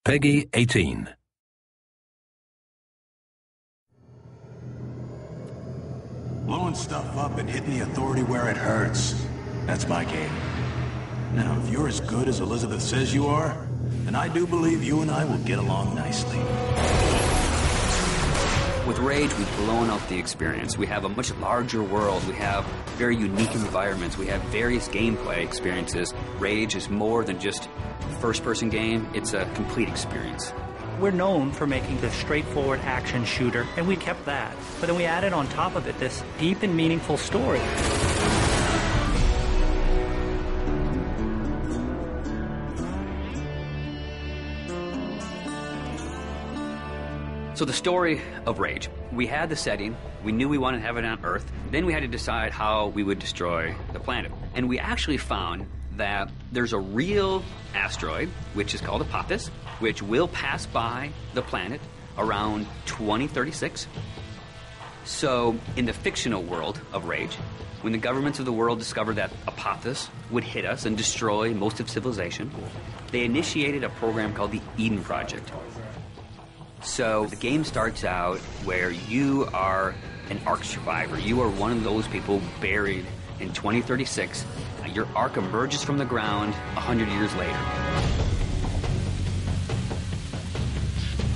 Peggy 18. Blowing stuff up and hitting the authority where it hurts. That's my game. Now, if you're as good as Elizabeth says you are, then I do believe you and I will get along nicely. With Rage, we've blown out the experience. We have a much larger world. We have very unique environments. We have various gameplay experiences. Rage is more than just a first-person game. It's a complete experience. We're known for making this straightforward action shooter, and we kept that. But then we added on top of it this deep and meaningful story. So the story of Rage. We had the setting, we knew we wanted to have it on Earth, then we had to decide how we would destroy the planet. And we actually found that there's a real asteroid, which is called Apophis, which will pass by the planet around 2036. So in the fictional world of Rage, when the governments of the world discovered that Apophis would hit us and destroy most of civilization, they initiated a program called the Eden Project. So the game starts out where you are an Ark survivor. You are one of those people buried in 2036. Your Ark emerges from the ground 100 years later.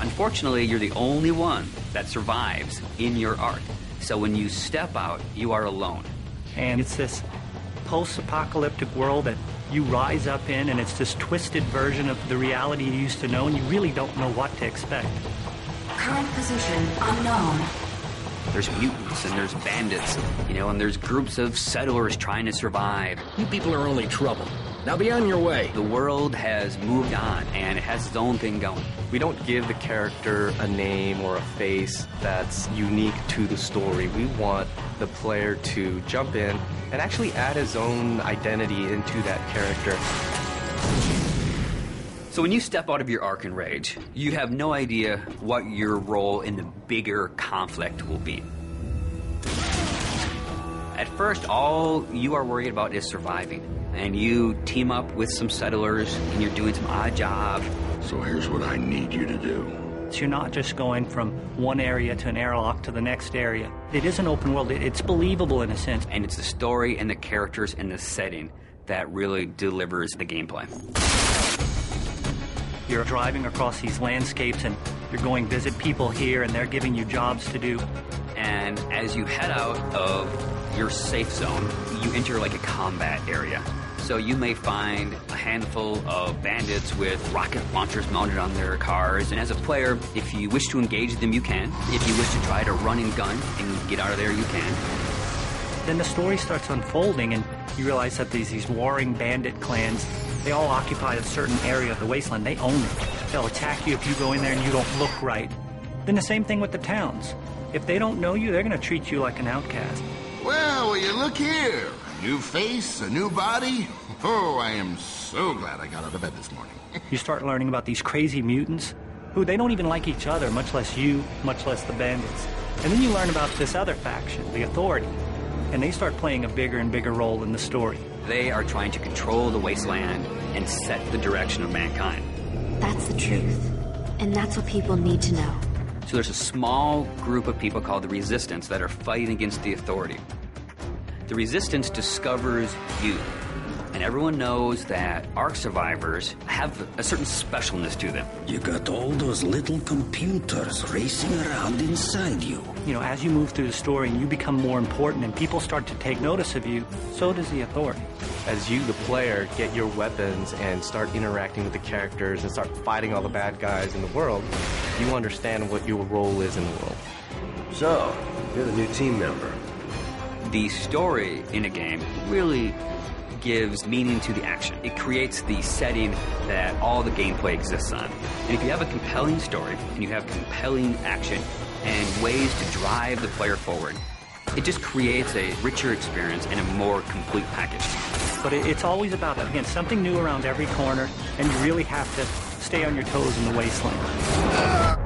Unfortunately, you're the only one that survives in your Ark. So when you step out, you are alone. And it's this post-apocalyptic world that you rise up in, and it's this twisted version of the reality you used to know, and you really don't know what to expect. Current position unknown. There's mutants and there's bandits, and there's groups of settlers trying to survive. You people are only trouble. Now be on your way. The world has moved on, and it has its own thing going. We don't give the character a name or a face that's unique to the story. We want the player to jump in and actually add his own identity into that character. So when you step out of your Ark in Rage, you have no idea what your role in the bigger conflict will be. At first, all you are worried about is surviving. And you team up with some settlers, and you're doing some odd jobs. So here's what I need you to do. So you're not just going from one area to an airlock to the next area. It is an open world. It's believable in a sense. And it's the story and the characters and the setting that really delivers the gameplay. You're driving across these landscapes, and you're going visit people here, and they're giving you jobs to do. And as you head out of your safe zone, you enter like a combat area. So you may find a handful of bandits with rocket launchers mounted on their cars. And as a player, if you wish to engage them, you can. If you wish to try to run and gun and get out of there, you can. Then the story starts unfolding, and you realize that these warring bandit clans, they all occupy a certain area of the wasteland. They own it. They'll attack you if you go in there and you don't look right. Then the same thing with the towns. If they don't know you, they're going to treat you like an outcast. Well, will you look here? A new face, a new body. Oh, I am so glad I got out of bed this morning. You start learning about these crazy mutants who they don't even like each other, much less you, much less the bandits. And then you learn about this other faction, the Authority, and they start playing a bigger and bigger role in the story. They are trying to control the wasteland and set the direction of mankind. That's the truth. And that's what people need to know. So there's a small group of people called the Resistance that are fighting against the Authority. The Resistance discovers you. And everyone knows that Ark survivors have a certain specialness to them. You got all those little computers racing around inside you. As you move through the story and you become more important and people start to take notice of you, so does the Authority. As you, the player, get your weapons and start interacting with the characters and start fighting all the bad guys in the world, you understand what your role is in the world. So, you're the new team member. The story in a game really gives meaning to the action. It creates the setting that all the gameplay exists on. And if you have a compelling story and you have compelling action and ways to drive the player forward, it just creates a richer experience and a more complete package. But it's always about, again, something new around every corner, and you really have to stay on your toes in the wasteland.